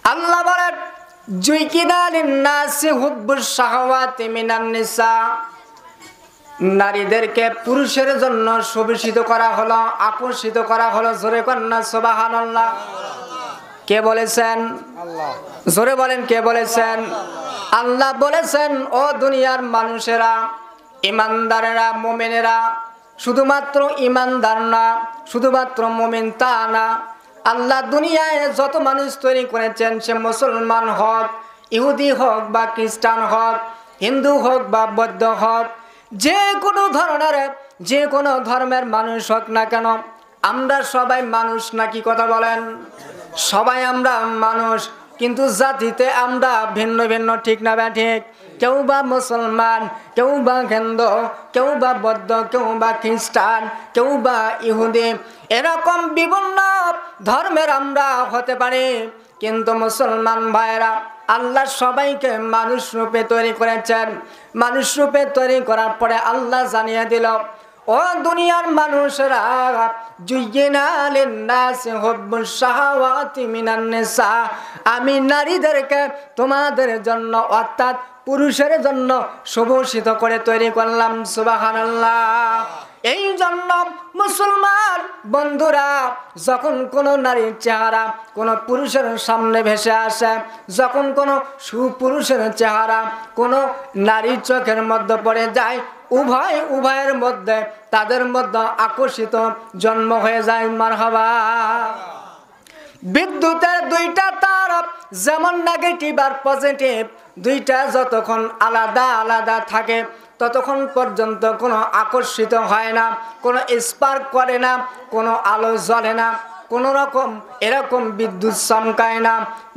আল্লাহ বলেন জুইকিনা লিন্নাসি হুব্বুশ শাহাওয়াতি মিনান নিসা, নারীদেরকে পুরুষের জন্য সুবিষিত করা হলো, আকর্ষিত করা হলো। জোরে কন্যা সুবহানাল্লাহ। কে বলেছেন? আল্লাহ। জোরে বলেন কে বলেছেন? আল্লাহ বলেছেন ও দুনিয়ার মানুষেরা, ইমানদারেরা, মুমিনেরা, শুধুমাত্র ইমানদার না, শুধুমাত্র মুমিন তা না, আল্লাহ দুনিয়ায় যত মানুষ তৈরি করেছেন, সে মুসলমান হোক, ইহুদি হোক বা খ্রিস্টান হোক, হিন্দু হোক বা বৌদ্ধ হোক, যে কোনো ধরনের, যে কোনো ধর্মের মানুষ হোক না কেন, আমরা সবাই মানুষ নাকি? কথা বলেন। সবাই আমরা মানুষ, কিন্তু জাতিতে আমরা ভিন্ন ভিন্ন, ঠিক না ঠিক? কেউ বা মুসলমান, কেউ বা হিন্দু, কেউ বা বৌদ্ধ, কেউ বা খ্রিস্টান, কেউ বা ইহুদি, এরকম বিভিন্ন ধর্মের আমরা হতে পারি। কিন্তু মুসলমান ভাইরা, আল্লাহ সবাইকে মানুষ রূপে তৈরি করেছেন। মানুষ রূপে তৈরি করার পরে আল্লাহ জানিয়ে দিল, ও দুনিয়ার মানুষেরা, জুয়িনা লিন্নাসি হুব্বুশ শাহাওয়াতি মিনান নিসা, আমি নারীদেরকে তোমাদের জন্য অর্থাৎ পুরুষের জন্য সুভূষিত করে তৈরি করলাম। সুবহানাল্লাহ। এই জন্য মুসলমান বন্ধুরা, যখন কোনো নারীর চেহারা কোনো পুরুষের সামনে ভেসে আসে, যখন কোনো সুপুরুষের চেহারা কোনো নারীর চোখের মধ্যে পড়ে যায়, উভয়ের মধ্যে, তাদের মধ্যে আকর্ষিত জন্ম হয়ে যায়। মারহাবা। বিদ্যুতের দুইটা তার যেমন নেগেটিভ আর পজিটিভ, দুইটা যতক্ষণ আলাদা আলাদা থাকে ততক্ষণ পর্যন্ত কোনো আকর্ষিত হয় না, কোনো স্পার্ক করে না, কোনো আলো জ্বলে না, কোনো রকম এরকম বিদ্যুৎ চমকায় না।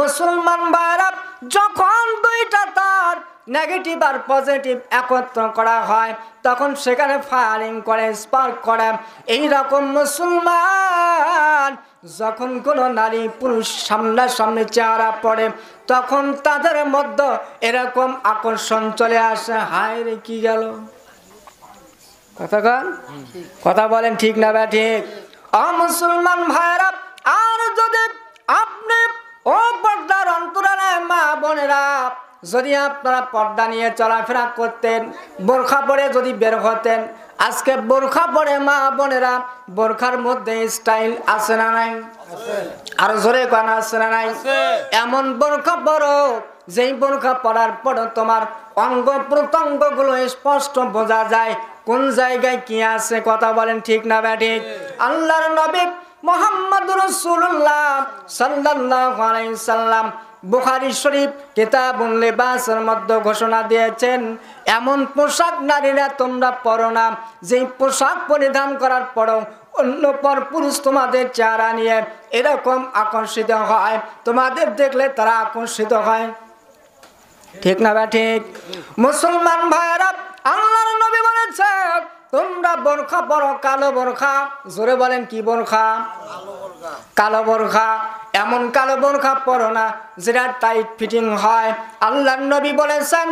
মুসলমান ভাইরা, যখন দুইটা তার নেগেটিভ আর পজিটিভ একত্র করা হয়, তখন সেখানে ফায়ারিং করে, স্পার্ক করে। এইরকম মুসলমান যখন কোনো নারী পুরুষ সামনাসামনি চেহারা পড়ে, তখন তাদের মধ্যে এরকম আকর্ষণ চলে আসে। হায় রে, কি গেল? কথা বলেন, ঠিক না বা ঠিক? মুসলমান ভাইরা, আর যদি আপনি ও পর্দার অন্তরালে মা বোনেরা, যদি আপনারা পর্দা নিয়ে চলাফেরা করতেন, বোরখা পরে যদি বের হতেন, আজকে বোরখা পরে মা বোনেরা, বোরখার মধ্যে স্টাইল আছে না নাই? আর জোরে কানা আছে না নাই? এমন বোরখা পরো, যেই বোরখা পরার পর তোমার অঙ্গ প্রত্যঙ্গ গুলো স্পষ্ট বোঝা যায় কোন জায়গায় কি আছে। কথা বলেন, ঠিক না বা ঠিক? আল্লাহর নবী মুহাম্মদুর রাসূলুল্লাহ সাল্লাল্লাহু আলাইহি সাল্লাম বুখারী শরীফ কিতাবুল লিবাসের মধ্যে ঘোষণা দিয়েছেন, এমন পোশাক নারীরা তোমরা পরো না, যেই পোশাক পরিধান করার পরও অন্য পর পুরুষ তোমাদের চেহারা নিয়ে এরকম আকর্ষিত হয়, তোমাদের দেখলে তারা আকর্ষিত হয়। ঠিক না বা ঠিক? মুসলমান ভাইরা, আল্লাহর নবী বলেছেন তোমরা বোরখা পরো, কালো বোরখা। জোরে বলেন, কি বোরখা? কালো বোরখা। এমন কালো বোরখা পরো না যেটা টাইট ফিটিং হয়। আল্লাহর নবী বলেছেন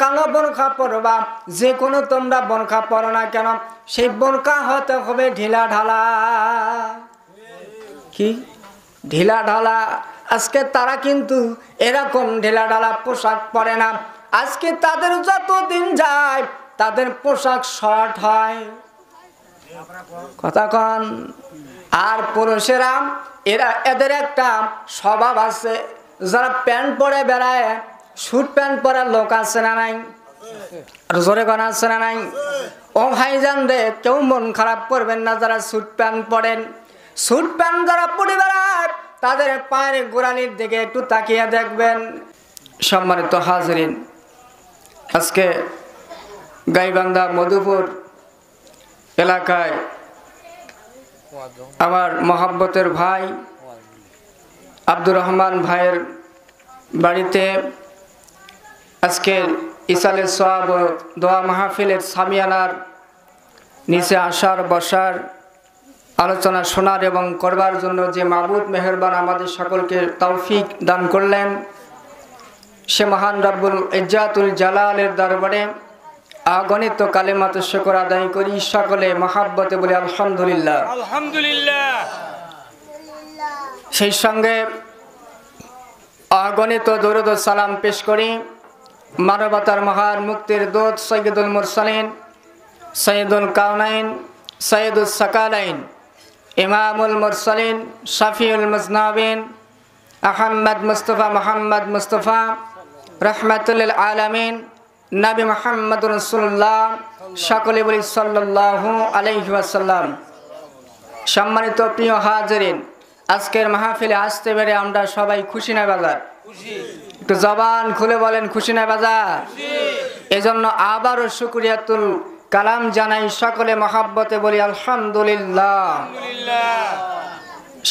কালো বোরখা পরবা, যে কোনো তোমরা বোরখা পরো না কেন, সেই বোরখা হতে হবে ঢিলা ঢালা। কি ঢিলা ঢালা? আজকে তারা কিন্তু এরকম ঢিলা ঢালা পোশাক পরে না। আজকে তাদের যত দিন যায় তাদের পোশাক শর্ট হয়। কথা কন। আর পুরুষেরা, এদের একটা স্বভাব আছে, যারা প্যান্ট পরে বেড়ায়, স্যুট প্যান্ট পরার লোক আছে না নাই? আর জোরে কন আছে না নাই? ও ভাইজান রে, কেউ মন খারাপ করবেন না যারা স্যুট প্যান্ট পরেন। স্যুট প্যান্ট যারা পরে বেড়ায় তাদের পায়ের গোড়ালির দিকে একটু তাকিয়ে দেখবেন। সম্মানিত হাজরিন, আজকে গাইবান্ধা মধুপুর এলাকায় আমার মহাব্বতের ভাই আব্দুর রহমান ভাইয়ের বাড়িতে আজকে ইসালে সওয়াব দোয়া মাহফিলের সামিয়ানার নিচে আসার, বসার, আলোচনা শোনার এবং করবার জন্য যে মাবুদ মেহেরবান আমাদের সকলকে তৌফিক দান করলেন, সে মহান রব্বুল ইজ্জাতুল জালালের দরবারে আগণিত কালেমাত শুকর আদায় করি। সকলে মহাব্বতে বলি আলহামদুলিল্লাহ। আলহামদুলিল্লাহ। সেই সঙ্গে অগণিত দরুদ ও সালাম পেশ করি মানবতার মহান মুক্তির দূত সৈয়দুল মুরসালিন সৈয়দুল কাউনাইন সৈয়দুস সাকালাইন ইমামুল মুরসালিন শাফিউল মুজনাবিন আহমদ মুস্তফা মোহাম্মদ মুস্তফা রহমাতুল আলামিন নবী মুহাম্মদ রাসূলুল্লাহ সকলে বলি সাল্লাল্লাহু আলাইহি ওয়াসাল্লাম। সম্মানিত প্রিয় হাজিরিন, আজকের মাহফিলে আসতে পেরে আমরা সবাই খুশি না বাজার? একটু জবান খুলে বলেন খুশি না বাজার? এজন্য আবারও শুকরিয়াতুল কালাম জানাই, সকলে মহাব্বতে বলি আলহামদুলিল্লাহ।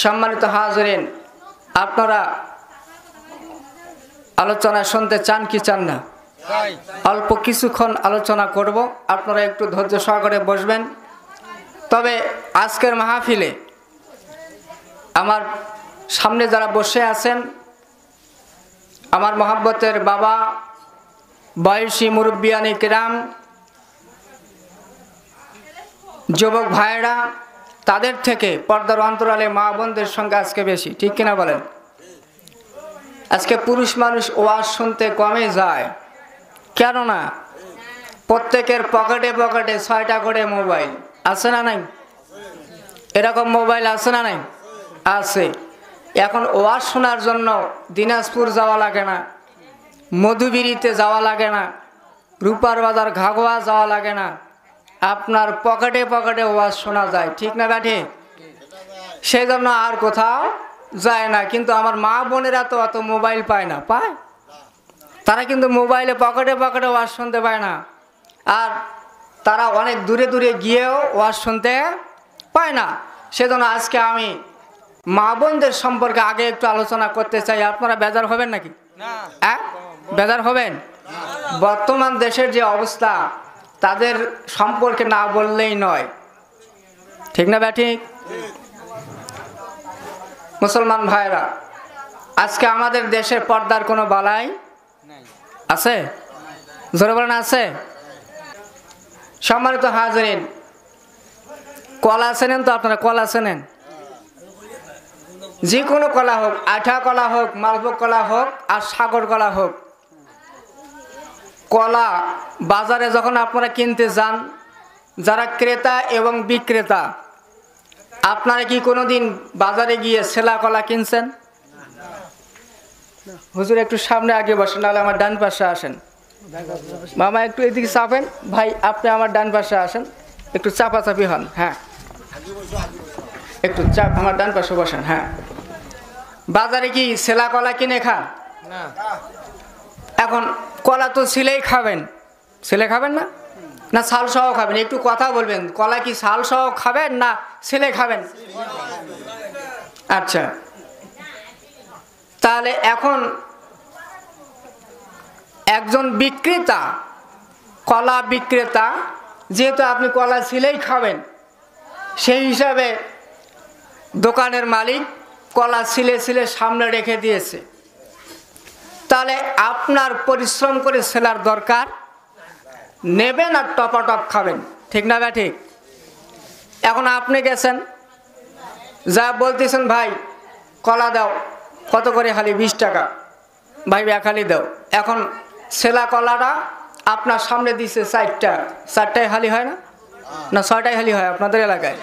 সম্মানিত হাজিরিন, আপনারা আলোচনা শুনতে চান কি চান না? অল্প কিছুক্ষণ আলোচনা করব, আপনারা একটু ধৈর্য সহকারে বসবেন। তবে আজকের মাহফিলে আমার সামনে যারা বসে আছেন, আমার মহাব্বতের বাবা, বয়সী মুরব্বিয়ানে কিরাম, যুবক ভাইয়েরা, তাদের থেকে পর্দার অন্তরালে মা বোনদের সঙ্গে আজকে বেশি, ঠিক কিনা বলেন? আজকে পুরুষ মানুষ ওয়াজ শুনতে কমে যায়, কেননা প্রত্যেকের পকেটে পকেটে 6টা করে মোবাইল আছে না নাই? এরকম মোবাইল আছে না নাই? আছে। এখন ওয়াজ শোনার জন্য দিনাজপুর যাওয়া লাগে না, মধুবিরিতে যাওয়া লাগে না, রূপার বাজার ঘাগোয়া যাওয়া লাগে না, আপনার পকেটে পকেটে ওয়াজ শোনা যায়, ঠিক না ব্যাঠি? সেই জন্য আর কোথাও যায় না। কিন্তু আমার মা বোনেরা তো অত মোবাইল পায় না, পায়? তারা কিন্তু মোবাইলে পকেটে পকেটে ওয়াজ শুনতে পায় না, আর তারা অনেক দূরে দূরে গিয়েও ওয়াজ শুনতে পায় না। সেজন্য আজকে আমি মা বোনদের সম্পর্কে আগে একটু আলোচনা করতে চাই। আপনারা বেজার হবেন নাকি? হ্যাঁ, বেজার হবেন? বর্তমান দেশের যে অবস্থা, তাদের সম্পর্কে না বললেই নয়, ঠিক না ব্যাঠিক? মুসলমান ভাইরা, আজকে আমাদের দেশের পর্দার কোনো বালাই আছে? জোরে বলেন আছে? সম্মানিত হাজিরিন, কলা চেনেন তো আপনারা? কলা চেনেন? যে কোনো কলা হোক, আঠা কলা হোক, মালভোগ কলা হোক, আর সাগর কলা হোক, কলা বাজারে যখন আপনারা কিনতে যান, যারা ক্রেতা এবং বিক্রেতা, আপনারা কি কোনোদিন বাজারে গিয়ে ছেলা কলা কিনছেন? হুজুর একটু সামনে আগে বসেন, নাহলে আমার ডান পাশে আসেন। মামা একটু এদিকে চাপেন, ভাই আপনি আমার ডান পাশে আসেন, একটু চাপাচাপি হন। হ্যাঁ, একটু চাপ, আমার ডান পাশে বসেন। হ্যাঁ, বাজারে কি ছেলা কলা কিনে খান? এখন কলা তো ছিলেই খাবেন, ছেলে খাবেন না? না ছাল সহ খাবেন? একটু কথা বলবেন, কলা কি ছাল সহ খাবেন না ছেলে খাবেন? আচ্ছা, তাহলে এখন একজন বিক্রেতা, কলা বিক্রেতা, যেহেতু আপনি কলা ছিলেই খাবেন, সেই হিসাবে দোকানের মালিক কলা ছিলে ছিলে সামনে রেখে দিয়েছে। তাহলে আপনার পরিশ্রম করে ছেলার দরকার, নেবেন আর টপাটপ খাবেন, ঠিক না বা ঠিক? এখন আপনি গেছেন, যা বলতেছেন ভাই কলা দাও, কত করে হালি? 20 টাকা। ভাই এক হালি দাও। এখন ছেলা কলাটা আপনার সামনে দিছে 4টা, 4টায় হালি হয় না? না 6টায় হালি হয় আপনাদের এলাকায়?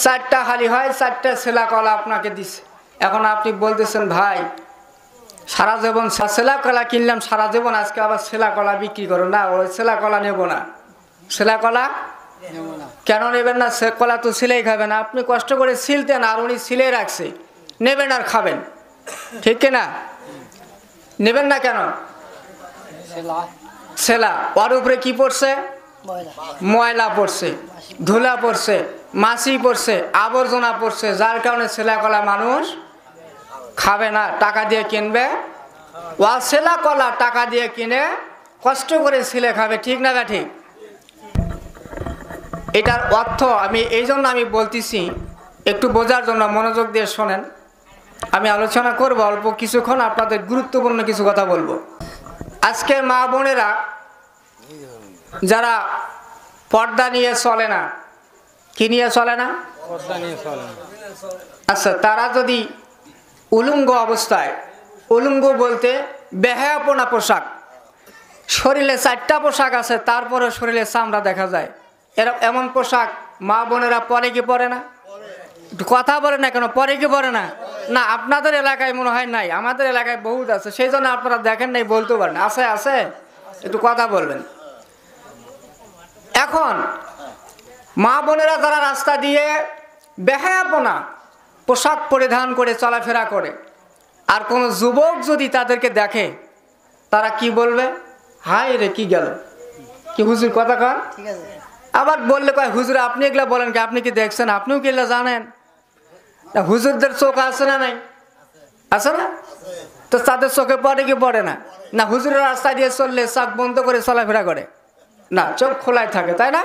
4টা হালি হয়, 4টা ছেলা কলা আপনাকে দিছে। এখন আপনি বলতেছেন ভাই সারা জীবন ছেলা কলা কিনলাম, সারা জীবন আজকে আবার ছেলা কলা বিক্রি করো না, ওই ছেলা কলা নেব না। ছেলা কলা কেন নেবেন না? সে কলা তো ছিলেই খাবেন, আপনি কষ্ট করে ছিলতেন আর উনি ছিলে রাখছে, নেবেন আর খাবেন, ঠিক কিনা? নেবেন না কেন? ছেলা, ওর উপরে কি পড়ছে? ময়লা পড়ছে, ধুলা পড়ছে, মাছি পড়ছে, আবর্জনা পড়ছে, যার কারণে ছেলা কলা মানুষ খাবে না, টাকা দিয়ে কিনবে। ও ছেলা কলা টাকা দিয়ে কিনে কষ্ট করে ছিলে খাবে, ঠিক না বা ঠিক? এটার অর্থ আমি এই জন্য আমি বলতেছি, একটু বোঝার জন্য মনোযোগ দিয়ে শোনেন। আমি আলোচনা করব অল্প কিছুক্ষণ, আপনাদের গুরুত্বপূর্ণ কিছু কথা বলবো। আজকের মা বোনেরা যারা পর্দা নিয়ে চলে না, কি নিয়ে চলে না? পর্দা নিয়ে চলে না। আচ্ছা, তারা যদি উলঙ্গ অবস্থায়, উলঙ্গ বলতে বেহায়াপনা পোশাক, শরীরে 4টা পোশাক আছে তারপরে শরীরে চামড়া দেখা যায়, এমন পোশাক মা বোনেরা পরে কি পরে না? একটু কথা বলে না কেন, পরে কি পরে না? না, আপনাদের এলাকায় মনে হয় নাই, আমাদের এলাকায় বহুত আছে, সেই জন্য আপনারা দেখেন নাই, বলতে পারেন। আছে আছে, একটু কথা বলবেন। এখন মা বোনেরা যারা রাস্তা দিয়ে বেহায়াপনা পোশাক পরিধান করে চলাফেরা করে, আর কোনো যুবক যদি তাদেরকে দেখে, তারা কি বলবে? হায় রে, কি গেল, কি হুজুর কথা কন। আবার বললে কয়, হুজুর আপনি এগুলা বলেন কি, আপনি কি দেখছেন, আপনিও কি এগুলা জানেন? হুজুরদের চোখ আছে না নাই? আছে না? তো তাদের চোখে পড়ে কি পড়ে না? না, হুজুরের রাস্তা দিয়ে চললে চোখ বন্ধ করে চলাফেরা করে না, চোখ খোলাই থাকে, তাই না?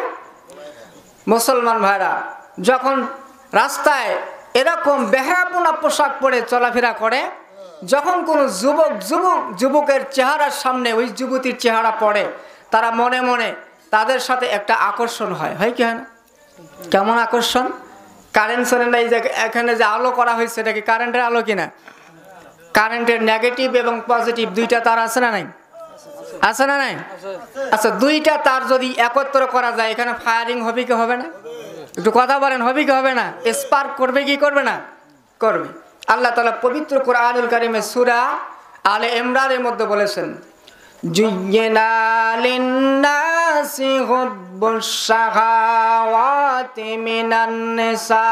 মুসলমান ভাইরা যখন রাস্তায় এরকম বেহায়াপনা পোশাক পরে চলাফেরা করে, যখন কোনো যুবকের চেহারার সামনে ওই যুবতীর চেহারা পড়ে, তারা মনে মনে তাদের সাথে একটা আকর্ষণ হয় কি হয় না? কেমন আকর্ষণ? কারেন্ট শোনেন, এই যে এখানে যে আলো করা হয়েছে, এটা কি কারেন্টের আলো কিনা? কারেন্টের নেগেটিভ এবং পজিটিভ দুইটা তার আছে না নাই? আছে না নাই? আচ্ছা, দুইটা তার যদি একত্র করা যায়, এখানে ফায়ারিং হবে কি হবে না? একটু কথা বলেন, হবে কি হবে না? স্পার্ক করবে কি করবে না? করবে। আল্লাহ তাআলা পবিত্র কোরআনুল কারীমে সূরা আলে ইমরানের মধ্যে বলেছেন, জুয়্যিনা লিন-নাসি হুব্বুশ শাহাওয়াতি মিনান নিসা।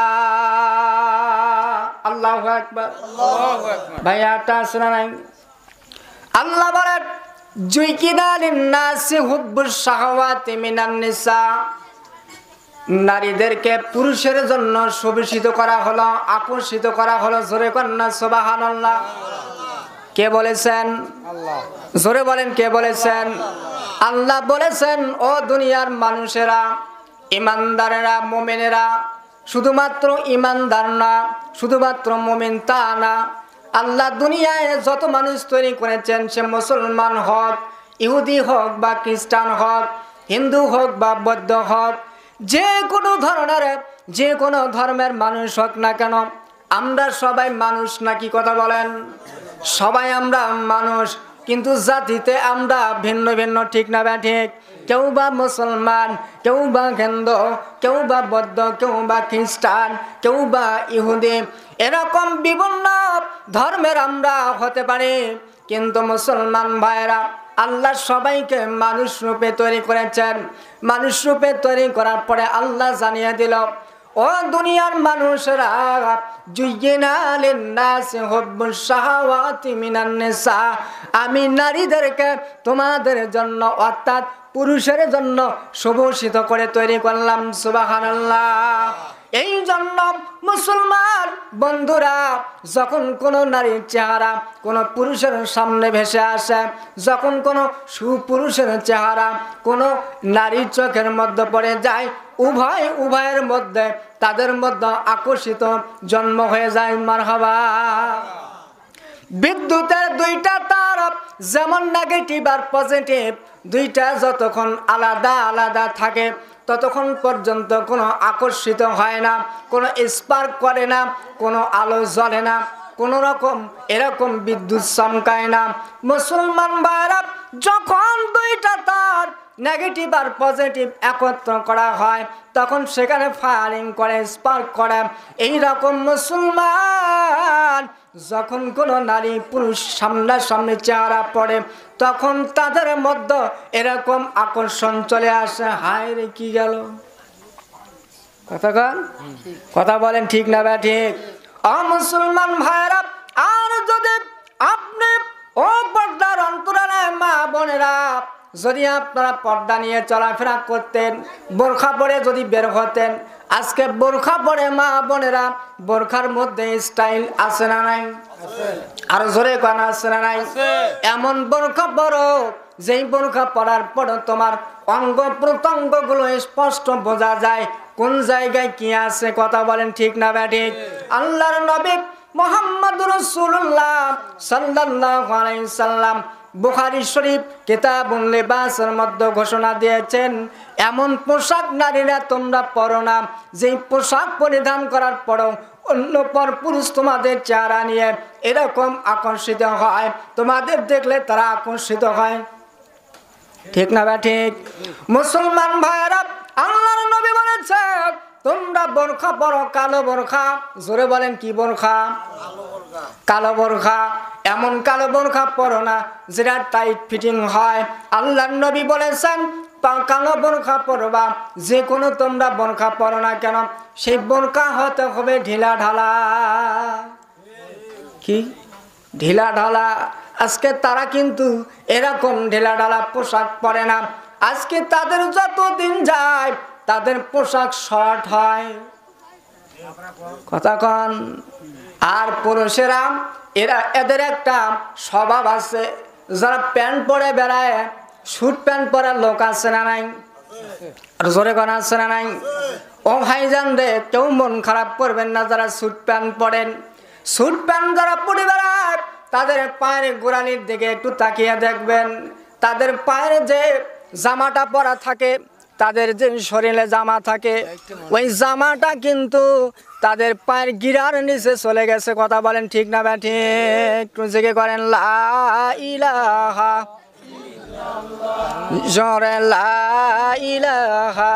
আল্লাহু আকবার, আল্লাহু আকবার। ভাইয়াটা শোনা নাই? আল্লাহ বলেন, জুয়্যিনা লিন-নাসি হুব্বুশ শাহাওয়াতি মিনান নিসা, নারীদেরকে পুরুষের জন্য সুবিষিত করা হলো, আকর্ষিত করা হলো। জোরে কন্যা সুবহানাল্লাহ। কে বলেছেন? আল্লাহ। জোরে বলেন, কে বলেছেন? আল্লাহ বলেছেন, ও দুনিয়ার মানুষেরা, ইমানদারেরা, মুমিনেরা, শুধুমাত্র ইমানদার না, শুধুমাত্র মুমিন তা না, আল্লাহ দুনিয়ায় যত মানুষ তৈরি করেছেন, সে মুসলমান হোক, ইহুদি হোক বা খ্রিস্টান হোক, হিন্দু হোক বা বৌদ্ধ হোক, যে কোনো ধর্মের মানুষ হোক না কেন, আমরা সবাই মানুষ নাকি? কথা বলেন। সবাই আমরা মানুষ, কিন্তু জাতিতে আমরা ভিন্ন ভিন্ন, ঠিক না বা ঠিক? কেউ বা মুসলমান, কেউ বা হিন্দু, কেউ বা বৌদ্ধ, কেউ বা খ্রিস্টান, কেউ বা ইহুদি, এরকম বিভিন্ন ধর্মের আমরা হতে পারি, কিন্তু মুসলমান ভাইরা, আল্লাহ সবাইকে মানুষ রূপে তৈরি করেছেন। মানুষ রূপে তৈরি করার পরে আল্লাহ জানিয়ে দিল, ও দুনিয়ার মানুষেরা, জুয়্যিনা লিন-নাসি হুব্বুশ শাহাওয়াতি মিনান নিসা, আমি নারীদেরকে তোমাদের জন্য, অর্থাৎ পুরুষের জন্য সুভূষিত করে তৈরি করলাম। সুবহানাল্লাহ। এই জন্য মুসলমান বন্ধুরা, যখন কোনো নারীর চেহারা কোনো পুরুষের সামনে ভেসে আসে, যখন কোনো সুপুরুষের চেহারা কোনো নারীর চোখের মধ্যে পড়ে যায়, উভয়ের মধ্যে, তাদের মধ্যে আকর্ষিত জন্ম হয়ে যায়। মারহাবা। বিদ্যুতের দুইটা তার যেমন নেগেটিভ আর পজিটিভ, দুইটা যতক্ষণ আলাদা আলাদা থাকে, ততক্ষণ পর্যন্ত কোনো আকর্ষিত হয় না, কোনো স্পার্ক করে না, কোনো আলো জ্বলে না, কোনো রকম এরকম বিদ্যুৎ চমকায় না। মুসলমান ভাইরা, যখন দুইটা তার নেগেটিভ আর পজিটিভ একত্র করা হয়, তখন সেখানে ফায়ারিং করে, স্পার্ক করে। এইরকম মুসলমান, যখন কোনো নারী পুরুষ সামনাসামনি চেহারা পড়ে, তখন তাদের মধ্যে এরকম আকর্ষণ চলে আসে। হায় রে, কি গেল, কথা বলেন, ঠিক না বা ঠিক? মুসলমান ভাইরা, আর যদি আপনি ও পর্দার অন্তরালে মা বোনেরা, যদি আপনারা পর্দা নিয়ে চলাফেরা করতেন, বোরখা পরে যদি বের হতেন, আজকে বোরখা পরে মা বোনেরা, বোরখার মধ্যে স্টাইল আছে না নাই? আর জোরে কোন আছে না নাই? এমন বোরখা পরো, যেই বোরখা পরার পর তোমার অঙ্গ প্রত্যঙ্গ গুলো স্পষ্ট বোঝা যায় কোন জায়গায় কি আছে। কথা বলেন, ঠিক না বা ঠিক? আল্লাহর নবী মুহাম্মদুর রাসূলুল্লাহ সাল্লাল্লাহু আলাইহি সাল্লাম বুখারী শরীফ কিতাবুল লিবাসের মধ্যে ঘোষণা দিয়েছেন, এমন পোশাক নারীরা তোমরা পরো না, যেই পোশাক পরিধান করার পরও অন্য পর পুরুষ তোমাদের চেহারা নিয়ে এরকম আকর্ষিত হয়, তোমাদের দেখলে তারা আকর্ষিত হয়, ঠিক না বা ঠিক? মুসলমান ভাইরা, আল্লাহর নবী বলেছেন তোমরা বোরখা পরো, কালো বোরখা। জোরে বলেন কি বোরখা? কালো বোরখা। এমন কালো বোরখা পরো না যেটা টাইট ফিটিং হয়। আল্লাহর নবী বলেছেন কালো বোরখা পরবা, যে কোনো তোমরা বোরখা পরো না কেন সেই বোরখা হতে হবে ঢিলা ঢালা। কি ঢিলা ঢালা? আজকে তারা কিন্তু এরকম ঢিলা ঢালা পোশাক পরে না। আজকে তাদের যত দিন যায় তাদের পোশাক শর্ট হয়, কথা কন। আর পুরুষেরা এদের একটা স্বভাব আছে, যারা প্যান্ট পরে বেড়ায়, স্যুট প্যান্ট পরার লোক আছে না নাই? আর জোরে কোন আছে না নাই? ও ভাইজান রে, কেউ মন খারাপ করবেন না যারা স্যুট প্যান্ট পরেন। স্যুট প্যান্ট যারা পরে বেড়ায় তাদের পায়ের গোড়ালির দিকে একটু তাকিয়ে দেখবেন, তাদের পায়ের যে জামাটা পরা থাকে, তাদের যে শরীরে জামা থাকে, ওই জামাটা কিন্তু তাদের পায়ের গিরার নিচে চলে গেছে, কথা বলেন ঠিক না বা ঠিক? জেগে করেন লা ইলাহা, জোরে লা ইলাহা